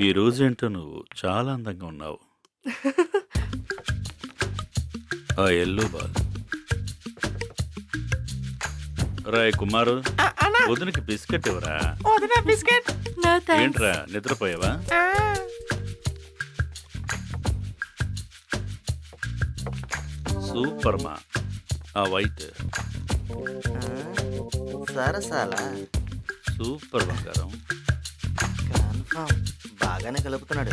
ఈ రోజేంటో నువ్వు చాలా అందంగా ఉన్నావు. ఆ ఎల్లో బాల్. రాయ్ కుమారు, అన్నా వదినకి బిస్కెట్ ఇవ్వరా. వదిన బిస్కెట్. No thanks. ఏంట్రా నిద్రపోయావా? సూపర్ మా. ఆ వైట్ సరసాల సూపర్ బంగారం. కన్ఫర్మ్ బాగానే కలుపుతున్నాడు.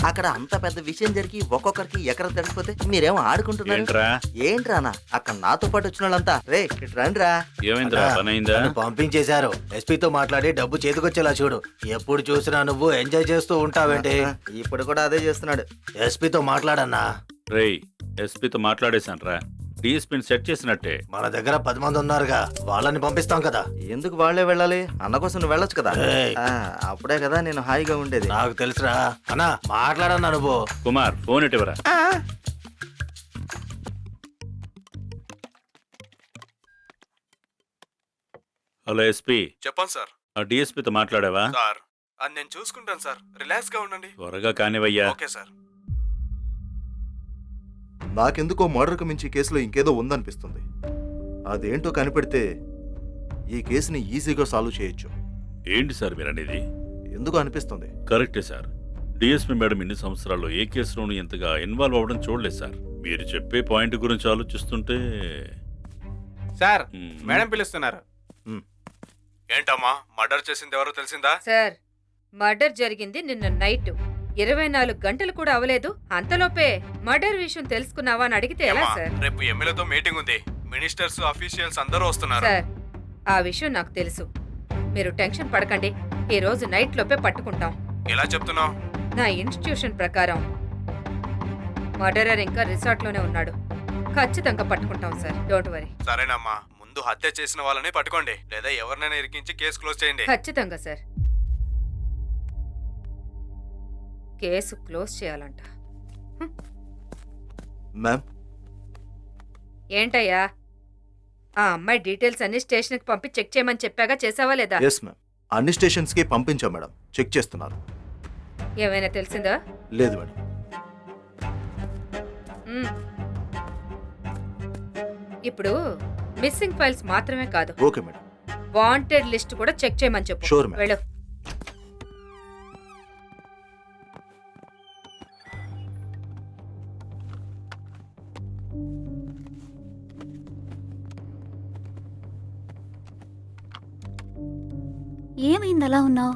అక్కడ అంత పెద్ద విషయం జరిగి ఒక్కొక్కరికి ఎకరం తెలిసిపోతే మీరేమో ఆడుకుంటున్నారు. ఏంట్రా ఏంట్రానా అక్కడ నాతో పాటు వచ్చిన వాళ్ళంతా రే ఇటు రండిరా. ఏమైందిరా, పనైందా? నన్ను పంపించేశారు. ఎస్పీతో మాట్లాడి డబ్బు చేతికొచ్చేలా చూడు. ఎప్పుడు చూసినా నువ్వు ఎంజాయ్ చేస్తూ ఉంటావేంటి? ఇప్పుడు కూడా అదే చేస్తున్నాడు. ఎస్పీతో మాట్లాడన్నా. రేయ్, ఎస్పీతో మాట్లాడేశాన్రా. డిఎస్పీని సెట్ చేసినట్టే. మన దగ్గర 10 మంది ఉన్నారుగా, వాళ్ళని పంపిస్తాం కదా. ఎందుకు వాళ్ళే వెళ్ళాలి? అన్న కోసం నువ్వు వెళ్ళొచ్చు కదా. ఏయ్. అప్పుడే కదా నేను హాయిగా ఉండేది. నాకు తెలుసురా. అన్నా మాట్లాడన్నా నువ్వు. కుమార్, ఫోన్ ఇటివరా. హలో ఎస్పీ, చెప్పండి సార్. ఆ డిఎస్పీతో మాట్లాడావా? సార్ అది నేను చూసుకుంటాను సార్, రిలాక్స్ గా ఉండండి. త్వరగా కానివయ్యా. Okay sir. నాకెందుకో మర్డర్కు మించి ఈ కేసులో ఇంకేదో ఉందనిపిస్తుంది. అదేంటో కనిపెడితే ఈ కేసుని ఈజీగా సాల్వ్ చేయొచ్చు. ఏంటి సార్ మీరనేది? ఎందుకు అనిపిస్తుంది? కరెక్టే సార్. డిఎస్పీ మేడం ఇన్ని సంవత్సరాల్లో ఏ కేసులోనూ ఎంతగా ఇన్వాల్వ్ అవ్వడం చూడలేదు సార్. మీరు చెప్పే పాయింట్ గురించి ఆలోచిస్తుంటే సార్ మ్మ్. మేడం పిలుస్తున్నారు. ఏంటమ్మా, మర్డర్ చేసింది ఎవరో తెలిసిందా? సార్, మర్డర్ జరిగింది నిన్న నైట్. 24 గంటలు కూడా అవలేదు. అంతలోపే మర్డర్ విషయం తెలుసుకున్నావా అని అడిగితే ఎలా ఏమ్మా, సార్? రేపు ఎమ్మెల్యేతో మీటింగ్ ఉంది. మినిస్టర్స్ అఫీషియల్స్ అందరూ వస్తున్నారు. సార్, ఆ విషయం నాకు తెలుసు. మీరు టెన్షన్ పడకండి. ఈ రోజు నైట్ లోపే పట్టుకుంటాం. ఎలా చెప్తున్నావు? నా ఇన్స్టిట్యూషన్ ప్రకారం మర్డరర్ ఇంకా రిసార్ట్ లోనే ఉన్నాడు. ఖచ్చితంగా పట్టుకుంటాం సార్. Don't worry. సరేనమ్మా, ముందు హత్య చేసిన వాళ్ళని పట్టుకోండి, లేదా ఎవరినైనా ఇరికించి కేసు క్లోజ్ చేయండి. ఖచ్చితంగా సార్. కేసు క్లోజ్ చేయాలంట. మ్యామ్, ఏంటయ్యా, ఆ అమ్మాయి డీటెయిల్స్ అన్ని స్టేషన్కి పంపి చెక్ చేయమని చెప్పాగా, చేసావా లేదా? Yes ma'am. అన్ని స్టేషన్స్కి పంపించాం మేడం. చెక్ చేస్తున్నారు. ఏమైనా తెలిసిందా? లేదు మేడం. మ్మ్. ఇప్పుడు మిస్సింగ్ ఫైల్స్ మాత్రమే కాదు, ఓకే మేడం. వాంటెడ్ లిస్ట్ కూడా చెక్ చేయమని చెప్పు. Sure, ma'am. వెళ్ళు. ఏమైంది అలా ఉన్నావు?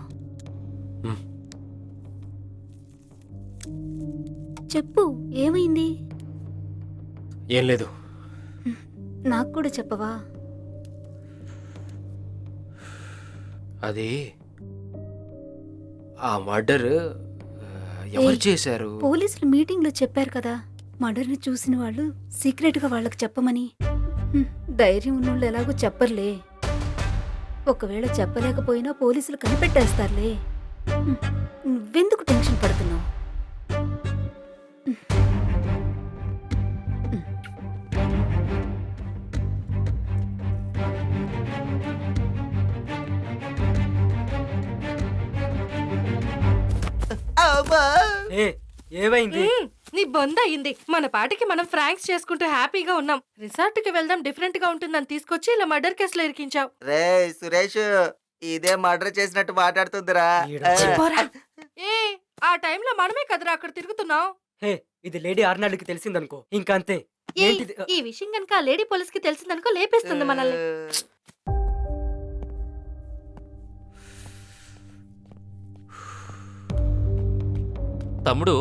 చెప్పు, ఏమైంది? ఏం లేదు. నాకు కూడా చెప్పవా? అది ఆ మర్డర్ ఎవరు చేశారు? పోలీసులు మీటింగ్లో చెప్పారు కదా, మర్డర్ని చూసిన వాళ్ళు సీక్రెట్గా వాళ్ళకి చెప్పమని. ధైర్యం ఉన్నోళ్ళు ఎలాగో చెప్పర్లే. ఒకవేళ చెప్పలేకపోయినా పోలీసులు కనిపెట్టేస్తారులే. నువ్వెందుకు టెన్షన్ పడుతున్నావు? ఏమైంది? నీ బొంద అయింది. మన పాటికి మనం ఫ్రాంక్స్ చేసుకుంటూ హ్యాపీగా ఉన్నాం. రిసార్ట్ కి వెళ్దాం, డిఫరెంట్ గా ఉంటుందని తీసుకొచ్చి ఇలా మర్డర్ కేసులో ఇరికించావు. రే సురేష్, ఇదే మర్డర్ చేసినట్టు మాట్లాడుతుందిరా. ఏ ఆ టైంలో మనమే కదరా అక్కడ తిరుగుతున్నావు. హే, ఇది లేడీ ఆర్నాల్డ్కి తెలిసిందనుకో, ఇంకంతే. ఏంటిది? ఈ విషయం కనుక ఆ లేడీ పోలీస్ కి తెలిసిందనుకో లేపేస్తుంది మనల్ని. తమ్ముడు,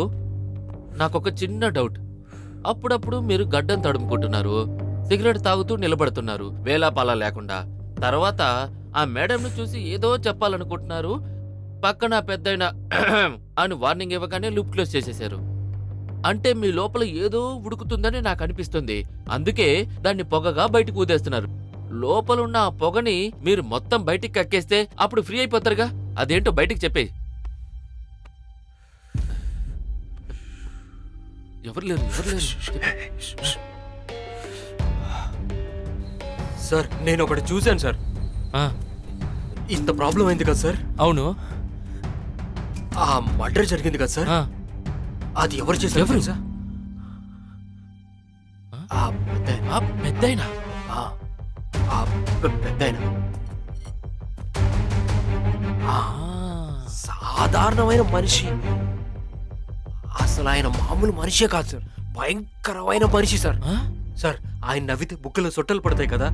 నాకొక చిన్న డౌట్. అప్పుడప్పుడు మీరు గడ్డం తడుముకుంటున్నారు, సిగరెట్ తాగుతూ నిలబడుతున్నారు వేలాపాలా లేకుండా. తర్వాత ఆ మేడంను చూసి ఏదో చెప్పాలనుకుంటున్నారు, పక్కన పెద్దయిన అని వార్నింగ్ ఇవ్వగానే లుప్ క్లోజ్ చేసేశారు. అంటే మీ లోపల ఏదో ఉడుకుతుందని నాకు అనిపిస్తుంది. అందుకే దాన్ని పొగగా బయటకు ఊదేస్తున్నారు. లోపలున్న ఆ పొగని మీరు మొత్తం బయటికి కక్కేస్తే అప్పుడు ఫ్రీ అయిపోతారుగా. అదేంటో బయటికి చెప్పే. ఎవరు లేరు. సార్, నేను ఒకటి చూశాను సార్. ఇంత ప్రాబ్లం అయింది కదా సార్. అవును. ఆ మర్డర్ జరిగింది కదా సార్, ఆ, అది ఎవరు చేశారు ఎవరు? తెలుసా? ఆ? ఆ పెద్దాయన. ఆ పెద్దయినా ఆ, ఆ పెద్దాయన. ఆ, సాధారణమైన మనిషి. అసలు ఆయన మామూలు మనిషే కాదు సార్, భయంకరమైన మనిషి సార్. సార్ ఆయన నవ్వితే బుక్కలో సొట్టలు పడతాయి కదా,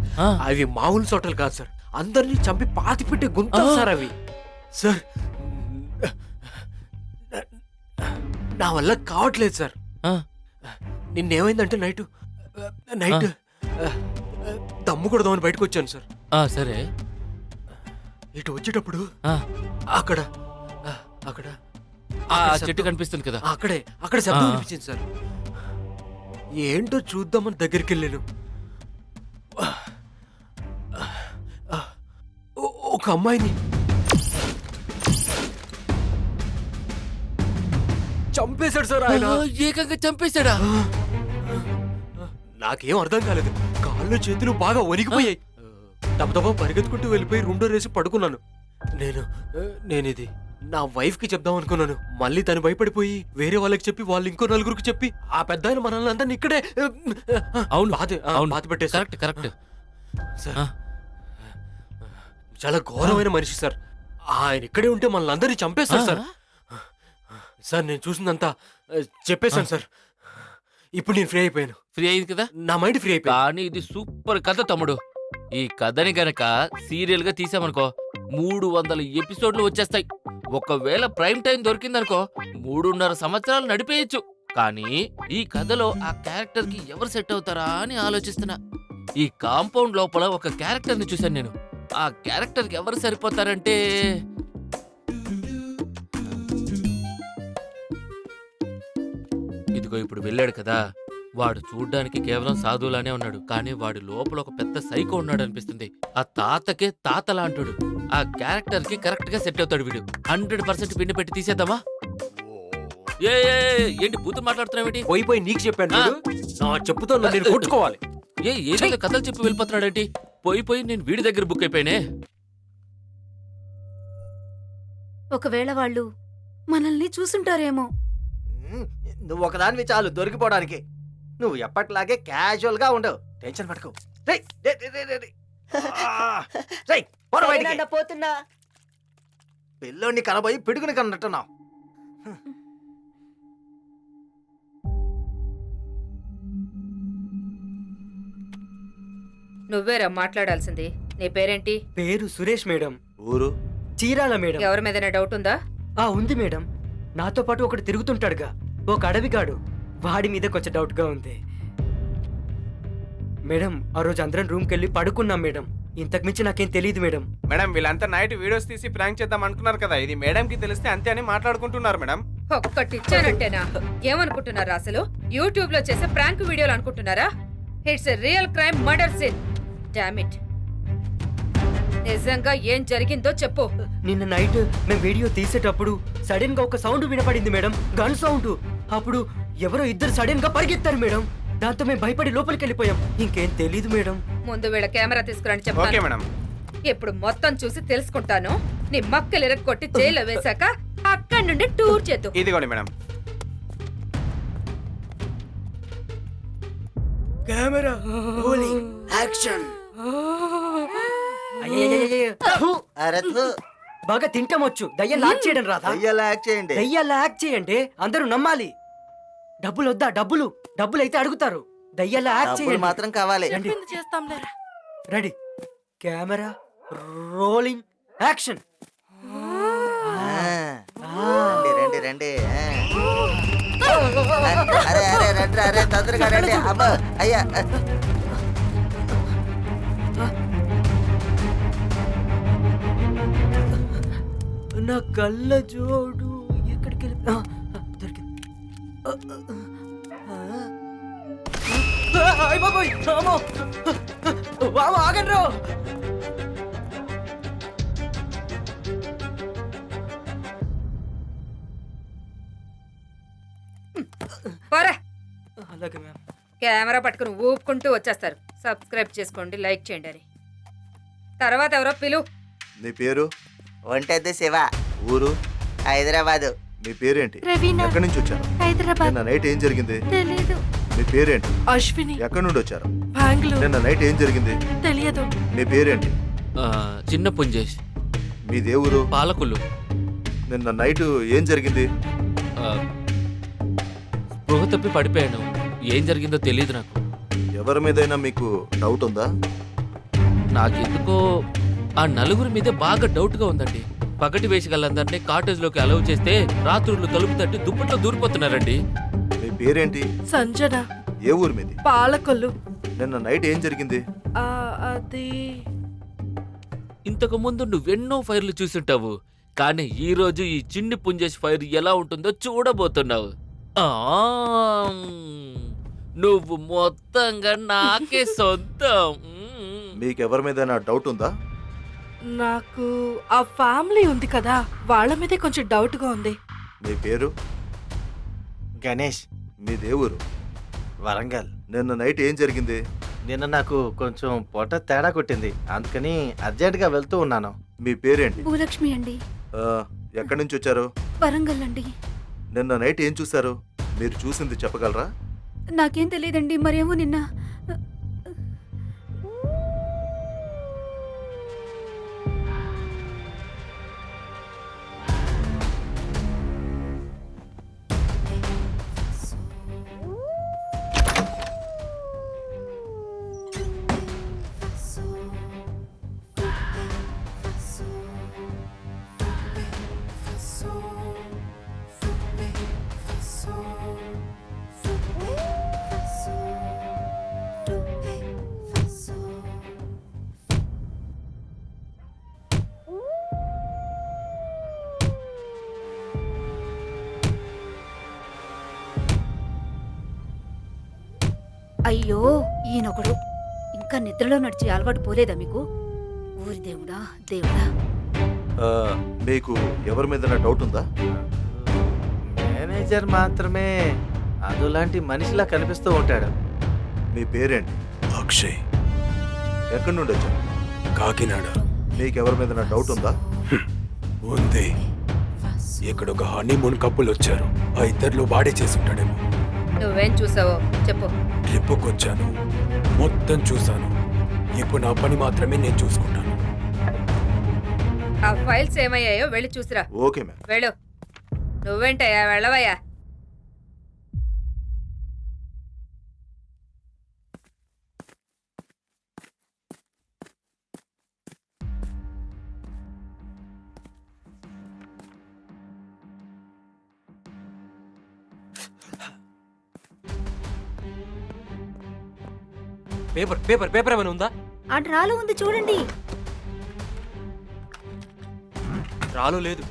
అవి మామూలు సొట్టలు కాదు సార్, అందరినీ చంపి పాతి పెట్టే గుంతలు సార్ అవి. సార్ నా వల్ల కావట్లేదు సార్. నిన్నేమైందంటే నైట్ దమ్ము కొడదామని బయటకు వచ్చాను సార్. సరే ఇటు వచ్చేటప్పుడు ఆ, అక్కడ అక్కడ ఆ అక్కడ చెట్టు శబ్దం- కనిపిస్తుంది కదా. అక్కడ శబ్దం ఆ. వినిపించింది సార్. ఏంటో చూద్దామని దగ్గరికి వెళ్ళాను. ఒక అమ్మాయిని చంపేశాడు సార్ ఆయన. ఏకంగా చంపేశాడా? నాకేం అర్థం కాలేదు, కాళ్ళు చేతులు బాగా వణికిపోయాయి. దబదబా పరిగెత్తుకుంటూ వెళ్ళిపోయి రూమ్లో వేసి పడుకున్నాను. నేనిది నా వైఫ్ కి చెప్దాం అనుకున్నాను. మళ్ళీ తను భయపడిపోయి వేరే వాళ్ళకి చెప్పి వాళ్ళు ఇంకో నలుగురికి చెప్పి ఆ పెద్ద మనల్ని అందరిని ఇక్కడే అవును అవును బాధ పెట్టేశారు. Correct correct. సార్ చాలా ఘోరమైన మనిషి సార్. ఆయన ఇక్కడే ఉంటే మనల్ని అందరినీ చంపేస్తారు సార్. సార్ నేను చూసిందంతా చెప్పేశాను సార్. ఇప్పుడు నేను ఫ్రీ అయిపోయాను. ఫ్రీ అయింది కదా. నా మైండ్ ఫ్రీ అయిపోయింది. కానీ ఇది సూపర్ కథ తమ్ముడు. ఈ కథని గనక సీరియల్ గా తీసామనుకో 300 ఎపిసోడ్లు వచ్చేస్తాయి. ఒకవేళ ప్రైమ్ టైం దొరికిందనుకో 3.5 సంవత్సరాలు నడిపేయచ్చు. కానీ ఈ కథలో ఆ క్యారెక్టర్ కి ఎవరు సెట్ అవుతారా అని ఆలోచిస్తున్నా. ఈ కాంపౌండ్ లోపల ఒక క్యారెక్టర్ ని చూశాను నేను. ఆ క్యారెక్టర్ కి ఎవరు సరిపోతారంటే ఇదిగో ఇప్పుడు వెళ్ళాడు కదా, వాడు చూడ్డానికి కేవలం సాధువులానే ఉన్నాడు, కానీ వాడి లోపల ఒక పెద్ద సైకో ఉన్నాడు అనిపిస్తుంది. ఆ తాతకే తాతలా అంటాడు. ఆ క్యారెక్టర్ కి కరెక్ట్ గా సెట్ అవుతాడు వీడు. 100% పిన్ని పెట్టి తీసేద్దామా? ఏ ఏ, ఏ, ఏంటి బూతులు మాట్లాడుతున్నావేంటి? పోయి నీకు చెప్పాను చూడు. నా చెప్పుతో నేను కొట్టుకోవాలి. ఏదో కథలు చెప్పి వెళ్ళిపోతున్నాడేంటి? పోయి నేను వీడి దగ్గర బుక్ అయిపోయానే. ఒకవేళ వాళ్ళు మనల్ని చూసుంటారేమో. నువ్వు ఒకదానివి చాలు దొరికిపోవడానికి. నువ్వు ఎప్పట్లాగే క్యాజువల్ గా ఉండవు, టెన్షన్ పడకు. రేయ్, రేయ్, రేయ్, రేయ్, రేయ్. రేయ్, పోరా బయటికి. పోతున్నా. పిల్లోడిని కనబోయి పిడుగుని కన్నట్టున్నావు. నువ్వేరా మాట్లాడాల్సింది. నీ పేరేంటి? పేరు సురేష్ మేడం. ఊరు చీరాల మేడం. ఎవరి మీదైనా డౌట్ ఉందా? ఉంది మేడం. నాతో పాటు ఒకటి తిరుగుతుంటాడుగా, ఒక అడవిగాడు. వాడి మీద కొంచెం డౌట్ గా ఉంది మేడం. ఆ రోజు అందరం రూమ్కి వెళ్ళి పడుకున్నాం మేడం. ఇంతకు మించి నాకేం తెలియదు మేడం. మేడం వీళ్ళంతా నైట్ వీడియోస్ తీసి ప్రాంక్ చేద్దాం అనుకున్నారు కదా, ఇది మేడం కి తెలిస్తే అంతే అని మాట్లాడుకుంటున్నారు మేడం. ఒక్కటి ఇచ్చానంటేనా ఏమనుకుంటున్నారా? అసలు యూట్యూబ్ లో చేసే ప్రాంక్ వీడియోలు అనుకుంటున్నారా? It's a real crime murder scene. Damn it. నిజంగా ఏం జరిగిందో చెప్పు. నిన్న నైట్ మేము వీడియో తీసేటప్పుడు సడన్ గా ఒక సౌండ్ వినపడింది మేడం, గన్ సౌండ్. అప్పుడు ఎవరో ఇద్దరు సడన్ గా పరిగెత్తారు మేడం. దాంతో మేము భయపడి లోపలికి వెళ్ళిపోయాం. ఇంకేం తెలీదు మేడం. ముందు వీళ్ళ కెమెరా తీసుకురండి ఓకే చెప్తాను. మేడం. ఇప్పుడు మొత్తం చూసి తెలుసుకుంటాను. నీ మక్కలు ఇరగొట్టి జైల్లో వేశాక అక్కడి నుండి టూర్ చేద్దు. ఇదిగోండి మేడం. Camera rolling action. అరే థు, బాగా తింటాం వచ్చు, దయ్యం లాక్ చేయడం రాదా? దయ్యాలు యాక్ట్ చేయండి. దయ్యాలు యాక్ట్ చేయండి, అందరూ నమ్మాలి. డబ్బులు వద్దా? డబ్బులు అయితే అడుగుతారు. దయ్యాలు యాక్ట్ డబ్బులు చేయండి. మాత్రం కావాలి. రండి. చేస్తాంలేరా. Ready, camera rolling action. రండి రండి రండి. అరే అరే రండి, అరే తొందరగా రండి. అమ్మ అయ్యా. నా కళ్ళ జోడు ఎక్కడికి వెళ్ళి దొరికింది. ఆగండి రో. పోరా. అలాగే మ్యామ్. కెమెరా పట్టుకుని ఊపుకుంటూ వచ్చేస్తారు. సబ్స్క్రైబ్ చేసుకోండి, లైక్ చేయండి అని. తర్వాత ఎవరో పిలు. నీ పేరు? ఒంటెద్దు శివ. ఊరు? హైదరాబాద్. మీ పేరేంటి? రవీనా. ఎక్కడి నుంచి వచ్చారు? హైదరాబాద్. నిన్న నైట్ ఏం జరిగింది? తెలీదు. మీ పేరేంటి? అశ్విని. ఎక్కడి నుండి వచ్చారు? బెంగళూరు. నిన్న నైట్ ఏం జరిగింది? తెలియదు. మీ పేరేంటి? చిన్న పుంజేష్. మీ దేవురు? పాలకులు. నిన్న నైట్ ఏం జరిగింది? ఆ, స్పృహ తప్పి పడిపోయాను. ఏం జరిగిందో తెలియదు నాకు. ఎవరి మీదైనా మీకు డౌట్ ఉందా? నాకెందుకో ఆ నలుగురి మీదే బాగా డౌట్గా ఉందండి. పగటి వేషగాళ్ళందరినీ కాటేజ్లోకి అలౌ చేస్తే రాత్రులు తలుపు తట్టి దుప్పట్లో దూరిపోతున్నారండి. మీ పేరేంటి? సంజన. ఏ ఊరు మీది? పాలకొల్లు. నిన్న నైట్ ఏం జరిగింది? అది ఇంతకు ముందు నువ్వెన్నో ఫైర్లు చూసుంటావు, కానీ ఈ రోజు ఈ చిన్ని పుంజేష్ ఫైర్ ఎలా ఉంటుందో చూడబోతున్నావు. ఆ, నువ్వు మొత్తంగా నాకే సొంతం. మీకెవరి మీదైనా డౌట్ ఉందా? నాకు ఆ ఫ్యామిలీ ఉంది కదా, వాళ్ళ మీదే కొంచెం డౌట్ గా ఉంది. మీ పేరు? గణేష్. మీ దేవురు? వరంగల్. నిన్న నైట్ ఏం జరిగింది? నిన్న నాకు కొంచెం పొట్ట తేడా కొట్టింది, అందుకని అర్జెంటుగా వెళ్తూ ఉన్నాను. మీ పేరేంటి? భూలక్ష్మి అండి. ఆ, ఎక్కడి నుంచి వచ్చారు? వరంగల్ అండి. నిన్న నైట్ ఏం చూశారు? మీరు చూసింది చెప్పగలరా? నాకేం తెలియదండి, మరేమో నిన్న అయ్యో ఈయనొకడు ఇంకా నిద్రలో నడిచే అలవాటు పోలేదా మీకు? ఊరి దేవుడా దేవుడా. ఆ, మీకు ఎవరి మీదైనా డౌట్ ఉందా? మేనేజర్ మాత్రమే అదులాంటి మనిషిలా కనిపిస్తూ ఉంటాడు. మీ పేరేంటి? అక్షయ్. ఎక్కడి నుండి వచ్చారు? కాకినాడ. మీకెవరి మీదైనా డౌట్ ఉందా? ఉంది. ఇక్కడ ఒక హనీమూన్ కప్పులు వచ్చారు. ఆ ఇద్దరిలో బాడీ చేసి ఉంటాడేమో. నువ్వేం చూసావో చెప్పు. ట్రిప్పుకి వచ్చాను, మొత్తం చూశాను. ఇప్పుడు నా పని మాత్రమే నేను చూసుకుంటాను. ఆ ఫైల్స్ ఏమయ్యాయో వెళ్ళి చూసిరా. Okay ma'am. వెళ్ళు. నువ్వేంటయ్యా, వెళ్ళవయ్యా. పేపర్ పేపర్ పేపర్ ఏమైనా ఉందా? ఆ డ్రాలో ఉంది చూడండి. రాలో లేదు.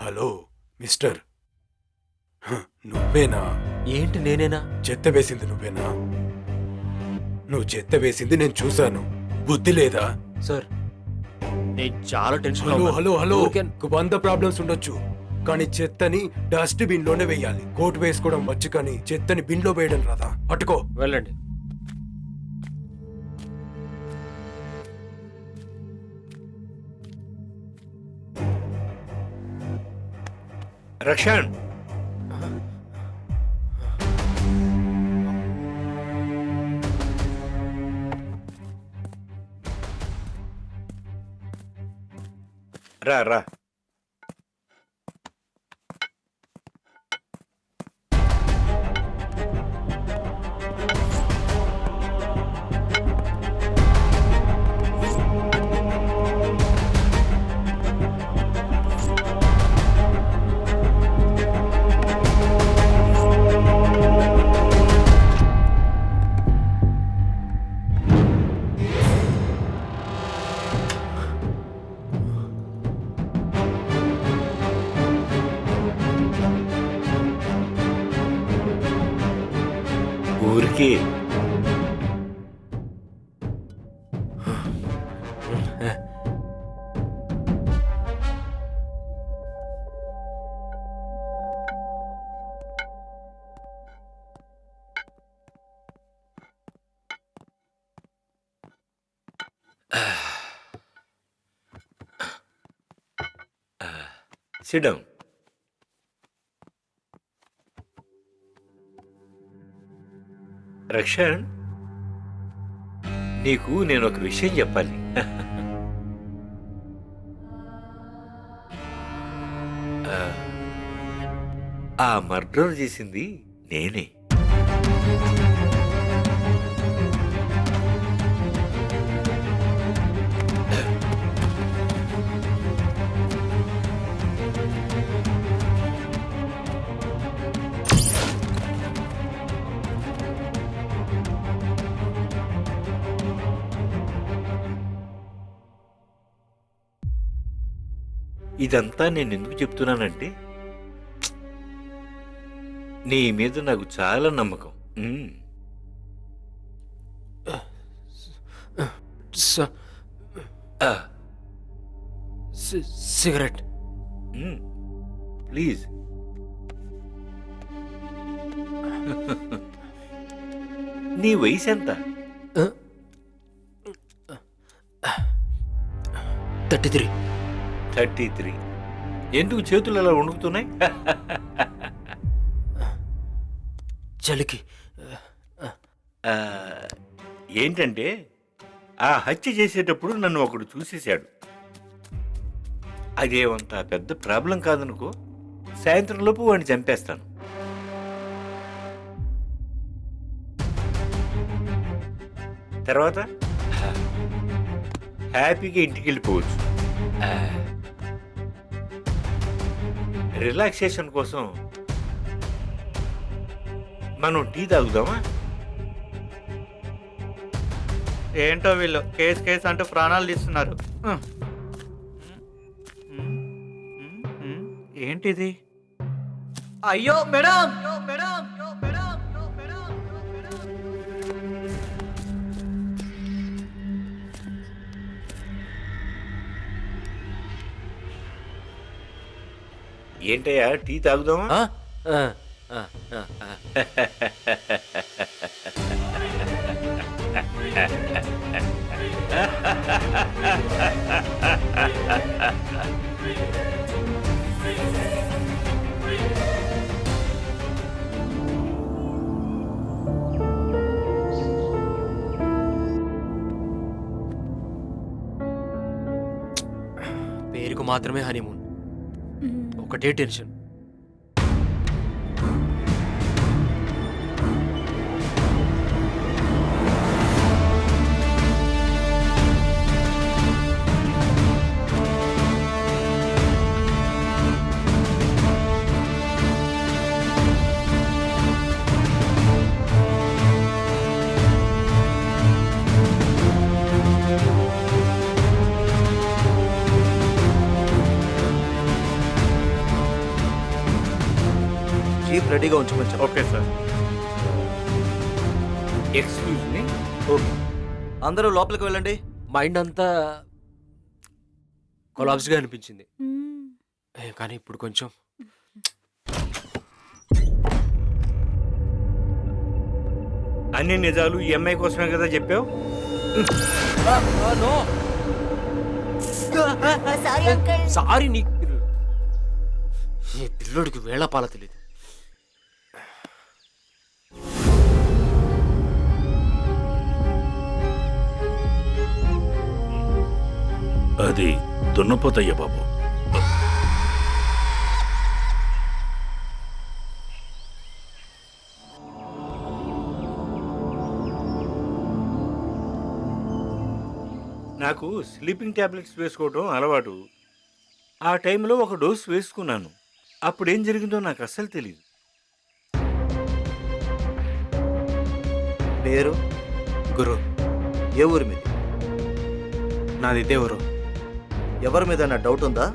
Hello mister. నువ్వేనా? ఏంటి నేనేనా? చెత్త వేసింది నువ్వేనా? నువ్వు చెత్త వేసింది నేను చూశాను. బుద్ధి లేదా? సార్, నేను చాలా tension. Hello hello hello. 100 problems ఉండొచ్చు, కానీ చెత్తని డస్ట్ బిన్ లోనే వేయాలి. కోట్ వేసుకోవడం వచ్చు, కానీ చెత్తని బిన్ లో వేయడం రాదా? పట్టుకో. వెళ్ళండి. రక్షణ్. రా రా. అందుకే Sit down. రక్షణ్, నీకు నేను ఒక విషయం చెప్పాలి. ఆ మర్డర్ చేసింది నేనే. ఇదంతా నేను ఎందుకు చెప్తున్నానంటే నీ మీద నాకు చాలా నమ్మకం. Cigarette please. నీ వయసు ఎంత? 33. ఎందుకు చేతులు అలా వణుకుతున్నాయి? చలికి. ఏంటంటే ఆ హత్య చేసేటప్పుడు నన్ను ఒకడు చూసేశాడు. అదేమంత పెద్ద ప్రాబ్లం కాదనుకో, సాయంత్రం లోపు వాడిని చంపేస్తాను. తర్వాత హ్యాపీగా ఇంటికి వెళ్ళిపోవచ్చు. రిలాక్సేషన్ కోసం మనం టీ తాగుదామా? ఏంటో వీళ్ళు కేసు అంటూ ప్రాణాలు తీస్తున్నారు. ఏంటిది? అయ్యో మేడం, ఏంటయ్యా టీ తాగుదామా? పేరుకు మాత్రమే హనీమూన్, ఒకటే టెన్షన్. జీప్ రెడీగా ఉంచమని చెప్పండి. Okay sir. Excuse me. Okay, అందరూ లోపలికి వెళ్ళండి. మైండ్ అంతా కొలాప్స్గా అనిపించింది, కానీ ఇప్పుడు కొంచెం అన్ని నిజాలు ఈ అమ్మాయి కోసమే కదా చెప్పావు? సారీ. నీ పిల్లోడికి వేళపాల తెలీదు. అది దున్నపోతయ్య బాబు. నాకు స్లీపింగ్ టాబ్లెట్స్ వేసుకోవడం అలవాటు. ఆ టైంలో ఒక డోస్ వేసుకున్నాను. అప్పుడేం జరిగిందో నాకు అస్సలు తెలియదు. పేరు? గురు. ఏ ఊరి మీద? నాది ఇదే ఊరు. ఎవరి మీద నా డౌట్ ఉందా?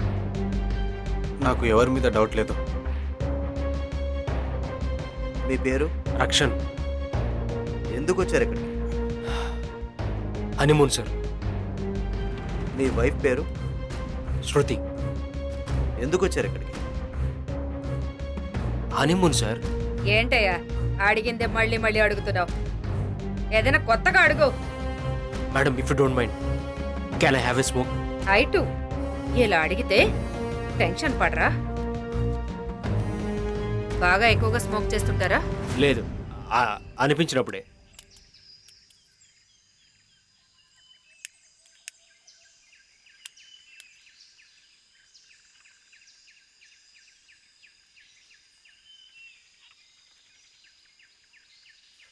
నాకు ఎవరి మీద డౌట్ లేదు. మీ పేరు? రక్షణ్. ఎందుకు వచ్చారు ఇక్కడికి? Honeymoon sir. మీ వైఫ్ పేరు? శృతి. ఎందుకు వచ్చారు ఇక్కడికి? Honeymoon sir. ఏంటయ్యా అడిగిందే మళ్ళీ మళ్ళీ అడుగుతున్నావు? ఏదైనా కొత్తగా అడుగు. Madam, if you don't mind, can I have a smoke? ఐటు ఇలా అడిగితే టెన్షన్ పడరా? బాగా ఎక్కువగా స్మోక్ చేస్తుంటారా? లేదు, అనిపించినప్పుడే.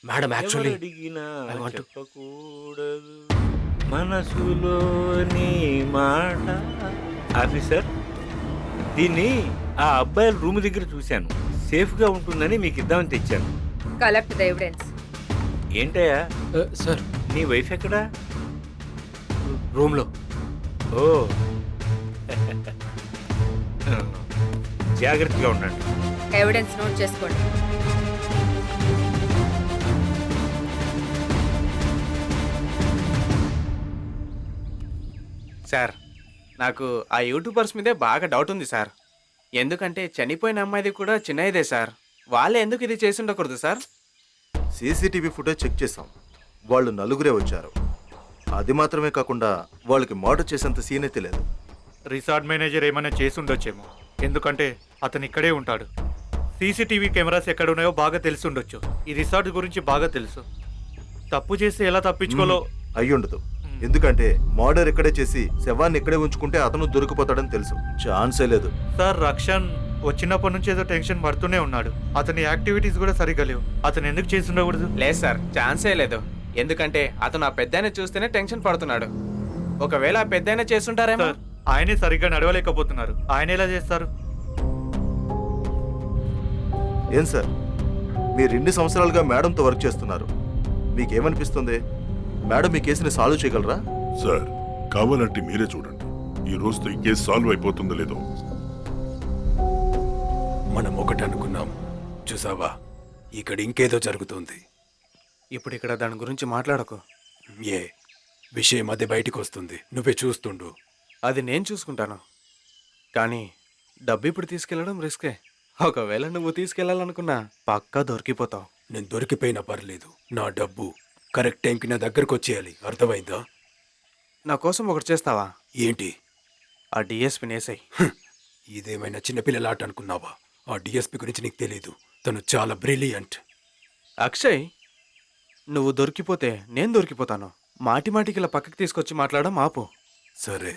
మేడం, యాక్చువల్లీ అడిగినా I want to- చెప్పకూడదు మనసులోని మాట. ఆఫీసర్, దీన్ని ఆ అబ్బాయిల రూమ్ దగ్గర చూశాను. సేఫ్గా ఉంటుందని మీకు ఇద్దామని తెచ్చాను. Collect the evidence. ఏంటయ్యా, సార్, నీ వైఫ్ ఎక్కడా? రూమ్లో. ఓ జాగ్రత్తగా ఉండండి. ఎవిడెన్స్ నోట్ చేసుకోండి. సార్, నాకు ఆ యూట్యూబర్స్ మీదే బాగా డౌట్ ఉంది సార్. ఎందుకంటే చనిపోయిన అమ్మాయిది కూడా చిన్నదే సార్. వాళ్ళే ఎందుకు ఇది చేసి ఉండకూడదు సార్? సీసీటీవీ ఫుటేజ్ చెక్ చేసాం. వాళ్ళు నలుగురే వచ్చారు. అది మాత్రమే కాకుండా వాళ్ళకి మర్డర్ చేసేంత సీన్ అయితే లేదు. రిసార్ట్ మేనేజర్ ఏమైనా చేసి ఉండొచ్చేమో, ఎందుకంటే అతను ఇక్కడే ఉంటాడు. సీసీటీవీ కెమెరాస్ ఎక్కడ ఉన్నాయో బాగా తెలిసి ఉండొచ్చు. ఈ రిసార్ట్ గురించి బాగా తెలుసు. తప్పు చేస్తే ఎలా తప్పించుకోలో అయ్యుండదు. ఎందుకంటే మర్డర్ ఇక్కడే చేసి శవాన్ని ఇక్కడే ఉంచుకుంటే అతను దొరికిపోతాడని తెలుసు. ఛాన్సే లేదు. సార్, రక్షణ్ వచ్చినప్పటి నుంచి ఏదో టెన్షన్ పడుతూనే ఉన్నాడు. అతని యాక్టివిటీస్ కూడా సరిగా లేవు. అతను ఎందుకు చేసి ఉండకూడదు? లేదు సార్, ఛాన్సే లేదు. ఎందుకంటే అతను ఆ పెద్దాయన చూస్తేనే టెన్షన్ పడుతున్నాడు. ఒకవేళ ఆ పెద్దాయన చేస్తుంటారేమో. సార్, ఆయనే సరిగ్గా నడవలేకపోతున్నారు. ఆయన ఎలా చేస్తారు? ఏం సార్, మీరు 2 సంవత్సరాలుగా మేడంతో వర్క్ చేస్తున్నారు. మీకేమనిపిస్తుంది? మేడం ఈ కేసుని సాల్వ్ చేయగలరా? సార్, కావాలంటే మీరే చూడండి. ఈ రోజుతో ఈ కేసు సాల్వ్ అయిపోతుందో లేదో. మనం ఒకటి అనుకున్నాం, చూసావా, ఇక్కడ ఇంకేదో జరుగుతుంది. ఇప్పుడు ఇక్కడ దాని గురించి మాట్లాడకు. ఏ విషయం అదే బయటికి వస్తుంది. నువ్వే చూస్తుండు. అది నేను చూసుకుంటాను. కానీ డబ్బు ఇప్పుడు తీసుకెళ్లడం రిస్కే. ఒకవేళ నువ్వు తీసుకెళ్లాలనుకున్నా పక్కా దొరికిపోతావు. నేను దొరికిపోయినా పర్లేదు, నా డబ్బు కరెక్ట్ టైంకి నా దగ్గరకు వచ్చేయాలి. అర్థమైందా? నా కోసం ఒకటి చేస్తావా? ఏంటి? ఆ డిఎస్పీ నేసై. ఇదేమైనా చిన్నపిల్లల ఆట అనుకున్నావా? ఆ డిఎస్పీ గురించి నీకు తెలీదు. తను చాలా బ్రిలియంట్. అక్షయ్, నువ్వు దొరికిపోతే నేను దొరికిపోతాను. మాటి మాటికి ఇలా పక్కకి తీసుకొచ్చి మాట్లాడడం ఆపు. సరే.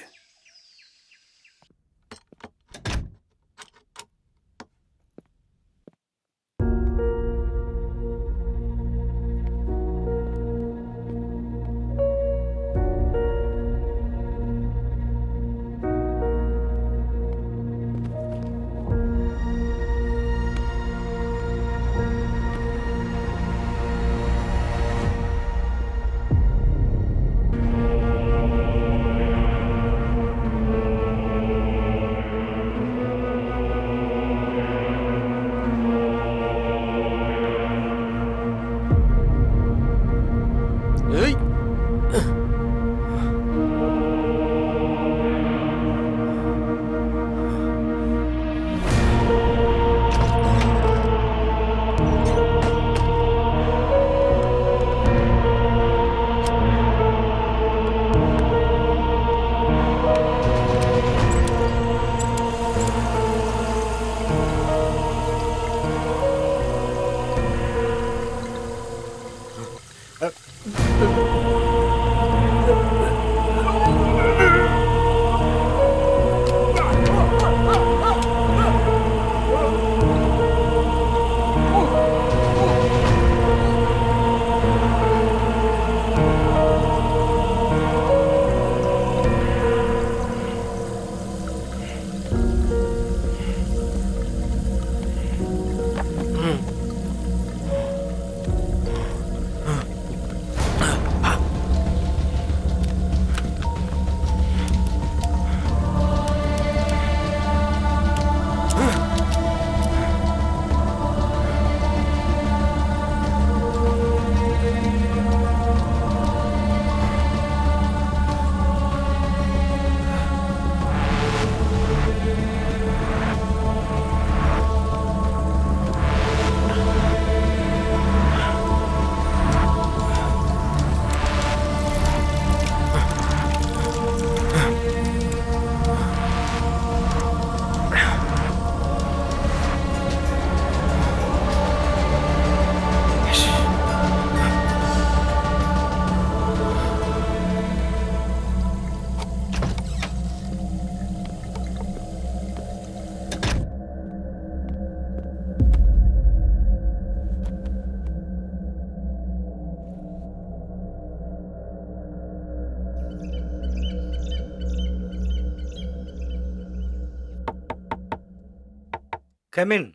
కమిన్.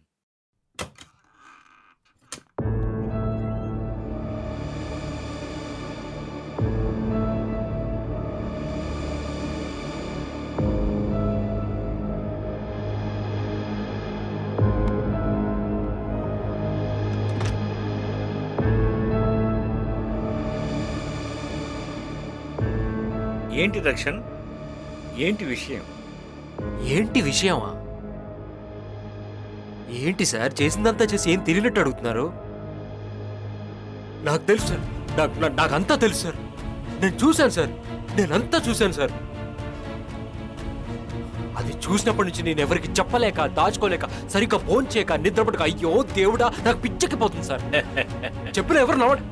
ఏంటి రక్షణ్, ఏంటి విషయం? ఏంటి విషయమా? ఏంటి సార్ చేసిందంతా చేసి ఏం తెలియనట్టు అడుగుతున్నారు? నాకు తెలుసు సార్, నాకంతా తెలుసు సార్. నేను చూశాను సార్, నేనంతా చూశాను సార్. అది చూసినప్పటి నుంచి నేను ఎవరికి చెప్పలేక, దాచుకోలేక, సరిగ్గా ఫోన్ చేయక, నిద్రపడక, అయ్యో దేవుడా నాకు పిచ్చెక్కిపోతుంది సార్. చెప్పిన ఎవరు నవ్వండి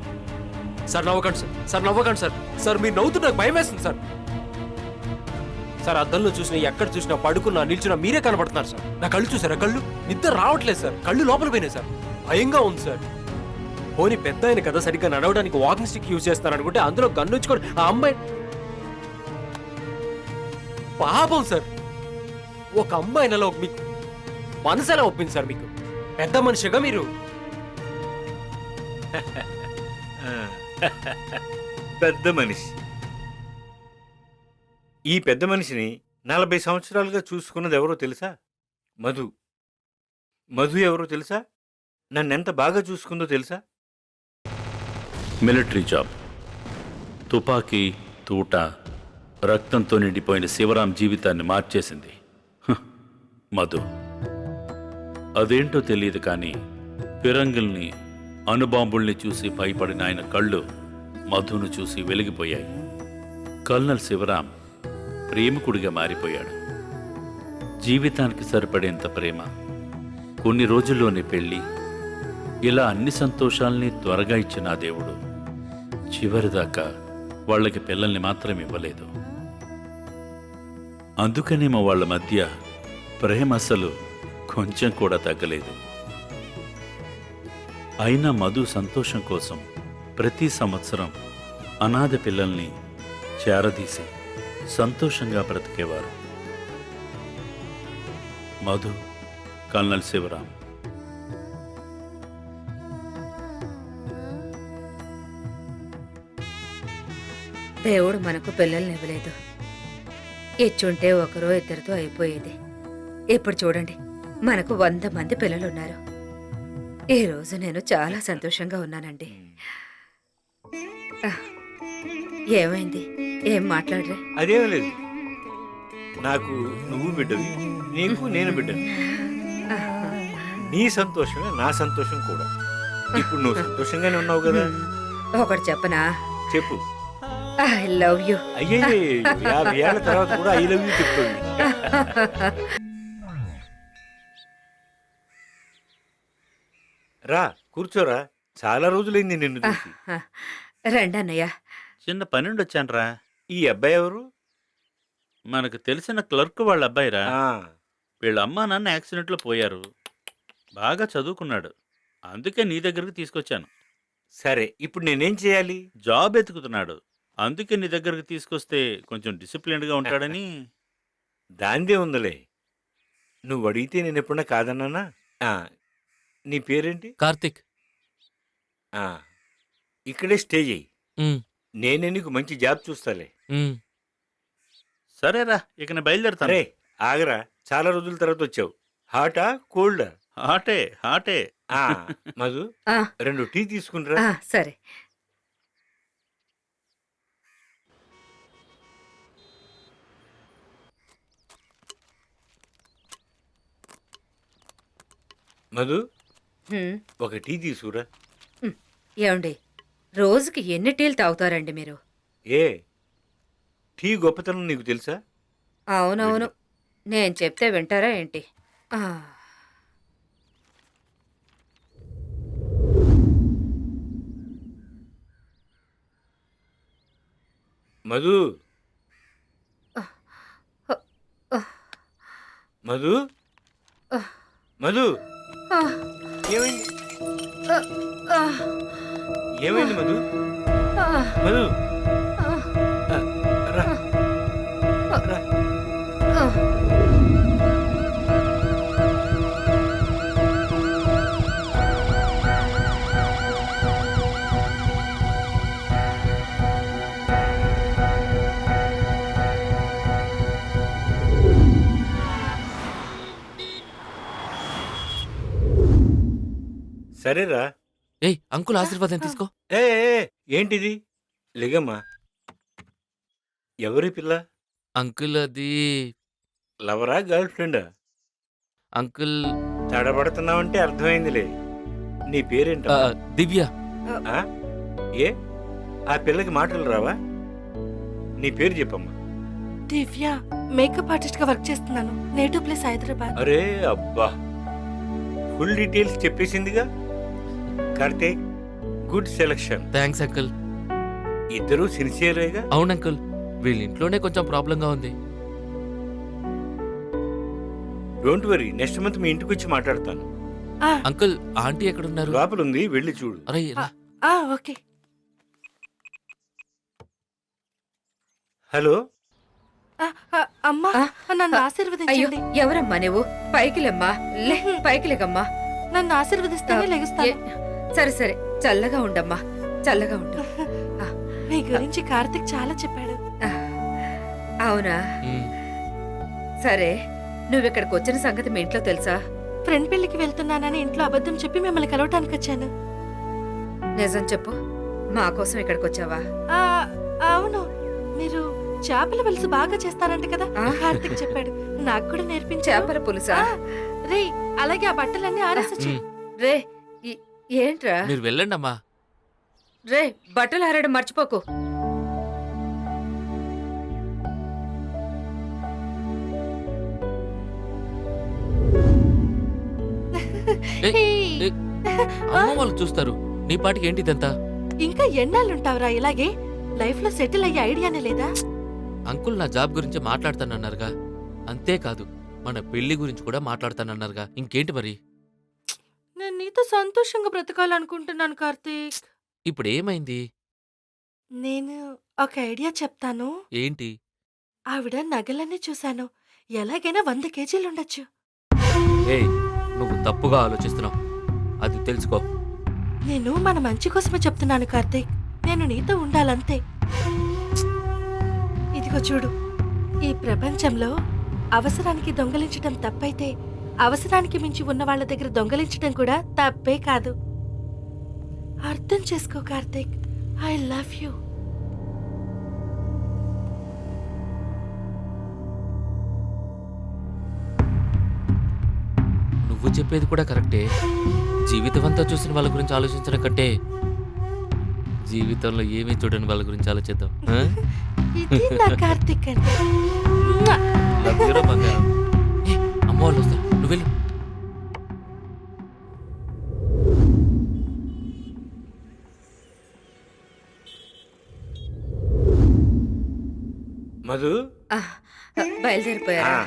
సార్, నవ్వకండి సార్, సార్ నవ్వకండి సార్. సార్ మీరు నవ్వుతూ నాకు భయం వేస్తుంది సార్. సార్ అద్దంలో చూసినా, ఎక్కడ చూసినా, పడుకున్నా, నిల్చున్నా మీరే కనబడుతున్నారు సార్. నా కళ్ళు చూసారా? కళ్ళు నిద్ర రావట్లేదు సార్, కళ్ళు లోపల పోయినాయి సార్. భయంగా ఉంది సార్. పోనీ పెద్ద ఆయన కదా, సరిగ్గా నడవడానికి వాకింగ్ స్టిక్ యూజ్ చేస్తాను అనుకుంటే అందులో గన్నుచ్చుకొని ఆ అమ్మాయి పాపం సార్. ఒక అమ్మాయి నెల మీకు మనసు ఎలా ఒప్పింది సార్? మీకు పెద్ద మనిషిగా మీరు పెద్ద మనిషి. ఈ పెద్ద మనిషిని 40 సంవత్సరాలుగా చూసుకున్నది ఎవరో తెలుసా? మధు. మధు ఎవరో తెలుసా? నన్నెంత బాగా చూసుకుందో తెలుసా? మిలిటరీ జాబ్, తుపాకీ, తూట, రక్తంతో నిండిపోయిన శివరాం జీవితాన్ని మార్చేసింది మధు. అదేంటో తెలియదు కానీ ఫిరంగిల్ని, అణుబాంబుల్ని చూసి భయపడిన ఆయన కళ్ళు మధును చూసి వెలిగిపోయాయి. కల్నల్ శివరాం ప్రేమికుడిగా మారిపోయాడు. జీవితానికి సరిపడేంత ప్రేమ, కొన్ని రోజుల్లోనే పెళ్ళి, ఇలా అన్ని సంతోషాల్ని త్వరగా ఇచ్చిన ఆ దేవుడు చివరిదాకా వాళ్ళకి పిల్లల్ని మాత్రం ఇవ్వలేదు. అందుకనేమో వాళ్ళ మధ్య ప్రేమ అసలు కొంచెం కూడా తగ్గలేదు. అయినా మధు సంతోషం కోసం ప్రతి సంవత్సరం అనాథ పిల్లల్ని చేరదీసి సంతోషంగా బ్రతికేవారు. మధు, కల్నల్ శివరాం. దేవుడు మనకు పిల్లల్ని ఇవ్వలేదు. ఇచ్చుంటే ఒకరో ఇద్దరితో అయిపోయేది. ఇప్పుడు చూడండి, మనకు 100 మంది పిల్లలున్నారు. ఈ రోజు నేను చాలా సంతోషంగా ఉన్నానండి. ఏమైంది? ఏం మాట్లాడరే? అదేం లేదు. నాకు నువ్వు బిడ్డవి, నీకు నేను బిడ్డని. నీ సంతోషమే నా సంతోషం కూడా. ఇప్పుడు నువ్వు సంతోషంగానే ఉన్నావు కదా. ఒకటి చెప్పనా? చెప్పు. I love you. అయ్యే 50 ఏళ్ల తర్వాత కూడా ఐ లవ్ యూ చెప్తుంది. రా కూర్చోరా, చాలా రోజులైంది నిన్ను చూసి. రండి అన్నయ్య. చిన్న పనుండి వచ్చానురా. ఈ అబ్బాయి ఎవరు? మనకు తెలిసిన క్లర్క్ వాళ్ళ అబ్బాయిరా. ఆ, వీళ్ళ అమ్మా నాన్న యాక్సిడెంట్లో పోయారు. బాగా చదువుకున్నాడు, అందుకే నీ దగ్గరకు తీసుకొచ్చాను. సరే ఇప్పుడు నేనేం చేయాలి? జాబ్ ఎతుకుతున్నాడు, అందుకే నీ దగ్గరకు తీసుకొస్తే కొంచెం డిసిప్లిన్డ్గా ఉంటాడని. దాందే ఉందిలే. నువ్వు అడిగితే నేను ఎప్పుడన్నా కాదన్నానా? ఆ, నీ పేరేంటి? కార్తిక్. ఆ, ఇక్కడే స్టే చేయి. ఉమ్, నేనే నీకు మంచి జాబ్ చూస్తాలే. ఉమ్. సరేరా, ఇక నేను బయలుదేరుతాను. అరే ఆగరా, చాలా రోజుల తర్వాత వచ్చావు. హాటా కోల్డా? హాటే హాటే. ఆ, మధు ఆ, 2 టీ తీసుకుంటారా? ఆ, సరే. మధు హ్మ్. ఒక టీ తీసుకురా. ఏమండి, రోజుకి ఎన్ని టీలు తాగుతారండి మీరు? ఏ టీ గొప్పతనం నీకు తెలుసా? అవునవును, నేను చెప్తే వింటారా ఏంటి? ఆ, మధు మధు మధు ఆ, ఏమైంది? ఆ, ఆ, ఏమైంది మధు? ఆ, మధు ఆ, ఆ, రా ఆ. సరేరా. ఏయ్ అంకుల్ ఆశీర్వాదం తీసుకో. ఏ ఏ, ఏంటిది? లేగమ్మా. ఎవరి పిల్ల? అంకుల్ అది లవరా గర్ల్ ఫ్రెండా? అంకుల్ తడబడుతున్నావంటే అర్థమైందిలే. నీ పేరేంటా? దివ్య. ఆ? ఏ ఆ పిల్లకి మాటలు రావా? నీ పేరు చెప్పమ్మా. దివ్య, మేకప్ ఆర్టిస్ట్ గా వర్క్ చేస్తున్నాను. Native place Hyderabad. అరే అబ్బా, ఫుల్ డీటెయిల్స్ చెప్పేసిందిగా. Karthik, good selection. Thanks uncle. ఇద్దరు సిన్సియరేగా? అవును అంకుల్, వీళ్ళ ఇంట్లోనే కొంచెం ప్రాబ్లంగా ఉంది. డోంట్ వరీ, నెక్స్ట్ మంత్ మీ ఇంటికి వచ్చి మాట్లాడతాను. అంకుల్ ఆంటీ ఎక్కడున్నారు? లోపల ఉంది, వెళ్ళి చూడు. అరే రా. ఓకే. హలో. అమ్మా, నన్ను అయ్యో ఆశీర్వదించండి. ఎవరమ్మా నువ్వు? పైకిలమ్మా, లే పైకి లేకమ్మా. నన్ను ఆశీర్వదిస్తేనే లెగుస్తాను. సరే సరే, చల్లగా ఉండమ్మా, చల్లగా ఉండు. మీ గురించి కార్తిక్ చాలా చెప్పాడు. అవునా? సరే, నువ్వు ఇక్కడికి వచ్చిన సంగతి మీ ఇంట్లో తెలుసా? ఫ్రెండ్ పెళ్లికి వెళ్తున్నానని ఇంట్లో అబద్ధం చెప్పి మిమ్మల్ని కలవటానికి వచ్చాను. నిజం చెప్పు, మా కోసం ఇక్కడికి వచ్చావా? అవును, మీరు చేపల పులుసు బాగా చేస్తారంట కదా, కార్తిక్ చెప్పాడు. నాకు కూడా నేర్పించు. చేపల పులుసా? రే, అలాగే ఆ బట్టలన్నీ ఆరేసొచ్చు. రే ఏంట్రా? మీరు వెళ్ళండి అమ్మా. రే, బట్టలు ఆరడం మర్చిపోకు. అమ్మ వాళ్ళు చూస్తారు. నీ పాటికి ఏంటి ఇదంతా? ఇంకా ఎన్నాళ్ళుంటావురా ఇలాగే? లైఫ్ లో సెటిల్ అయ్యే ఐడియానే లేదా? అంకుల్ నా జాబ్ గురించి మాట్లాడతానన్నారుగా. అంతేకాదు మన పెళ్లి గురించి కూడా మాట్లాడతానన్నారుగా. ఇంకేంటి మరి? నేను నీతో సంతోషంగా బ్రతకాలనుకుంటున్నాను కార్తీక్. ఇప్పుడు ఏమైంది? నేను ఒక ఐడియా చెప్తాను. ఏంటి? ఆవిడ నగలన్నీ చూశాను. ఎలాగైనా 100 కేజీలుండొచ్చు. ఏయ్, నువ్వు తప్పుగా ఆలోచిస్తున్నావు, అది తెలుసుకో. నేను మన మంచి కోసమే చెప్తున్నాను కార్తీక్. నేను నీతో ఉండాలంతే. ఇదిగో చూడు, ఈ ప్రపంచంలో అవసరానికి దొంగలించడం తప్పైతే అవసరానికి మించి ఉన్న వాళ్ళ దగ్గర దొంగలించడం కూడా తప్పే కాదు. అర్థం చేసుకో కార్తీక్. I love you. నువ్వు చెప్పేది కూడా కరెక్టే. జీవితం అంతా చూసిన వాళ్ళ గురించి ఆలోచించడం కంటే జీవితంలో ఏమీ చూడని వాళ్ళ గురించి ఆలోచిద్దాం. ఇది నా కార్తీక్ అంటే. Love you రా బంగారం. ఏ, అమ్మ వాళ్ళు వస్తారు, నువ్వు వెళ్ళు. మధు, బయలుదేరిపోయారా?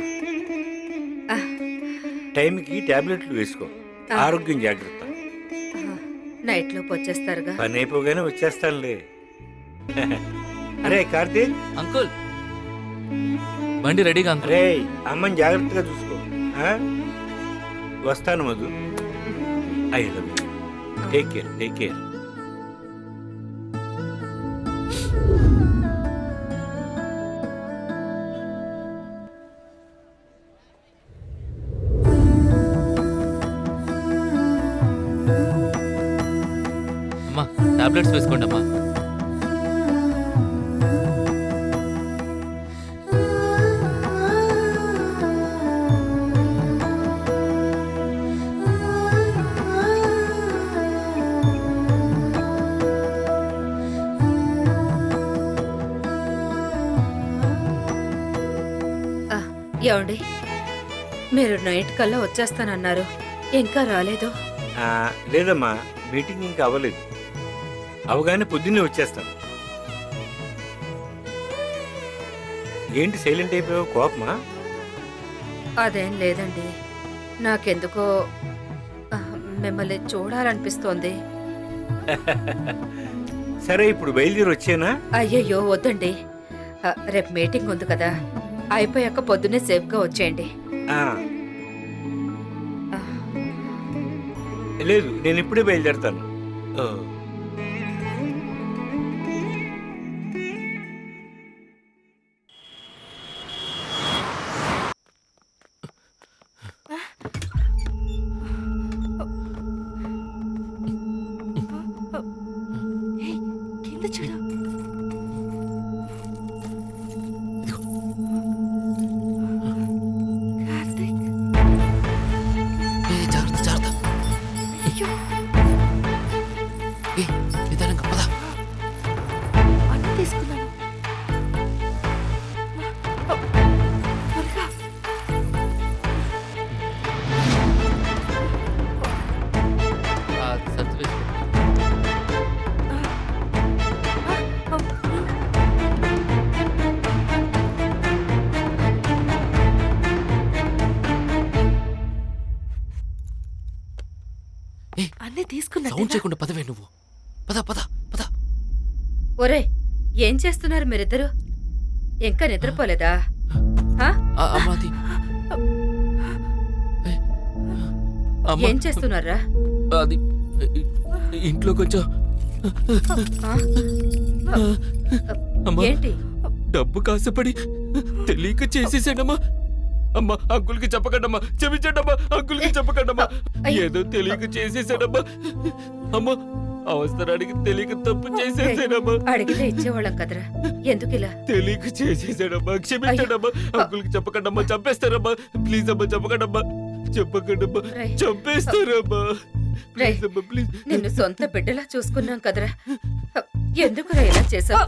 టైంకి టాబ్లెట్లు వేసుకో. ఆరోగ్యం జాగ్రత్త. నైట్ లోపు వచ్చేస్తారుగా? పని అయిపోగానే వచ్చేస్తానులే. అరే కార్తీక్. అంకుల్, బండి రెడీగా అంకుల్. రే, అమ్మని జాగ్రత్తగా చూసుకో. వస్తాను Madhu. I love you. Take care, take care. అమ్మా, టాబ్లెట్స్ వేసుకోండి అమ్మా. ఏమండి, మీరు నైట్ కల్లా వచ్చేస్తానన్నారు, ఇంకా రాలేదు? లేదమ్మా, మీటింగ్ ఇంకా అవ్వలేదు. అవగానే పొద్దున్నే వచ్చేస్తాను. ఏంటి సైలెంట్ అయిపోయావు? కోపమా? అదేం లేదండి, నాకెందుకో మిమ్మల్ని చూడాలనిపిస్తోంది. సరే, ఇప్పుడు బయలుదేరి వచ్చేనా? అయ్యయ్యో వద్దండి, రేపు మీటింగ్ ఉంది కదా, అయిపోయాక పొద్దున్నే సేఫ్గా వచ్చేయండి. లేదు, నేను ఇప్పుడే బయలుదేరుతాను. అవన్నీ సౌండ్ తీసుకున్నా చేయకుండా పదవే నువ్వు. పద పద పద. ఒరే ఏం చేస్తున్నారు మీరిద్దరు? ఇంకా నిద్రపోలేదా? అమ్మా అది అమ్మా, ఏం చేస్తున్నారా? అది ఇంట్లో కొంచెం అమ్మా, ఏంటి? డబ్బు కాసపడి తెలియక చేసేసాడమ్మా. అమ్మా అంకుల్కి చెప్పకండమ్మా, క్షమించండమ్మా, అంకుల్కి చెప్పకండమ్మా. ఏదో తెలియక చేసేసాడమ్మా. అమ్మా అవసరానికి తెలియక తప్పు చేసేసాడమ్మా. అడిగితే ఇచ్చేవాళ్ళం కదరా, ఎందుకు ఇలా? తెలియక చేసేసాడమ్మా, క్షమించండమ్మా. అంకుల్కి చెప్పకండమ్మా, చంపేస్తారమ్మా. ప్లీజ్ అమ్మా చెప్పకండమ్మా, చెప్పకండమ్మా, చంపేస్తారమ్మా. ప్లీజ్ అమ్మా ప్లీజ్. నిన్ను సొంత బిడ్డలా చూసుకున్నాం కదరా, ఎందుకురా ఇలా చేసావు?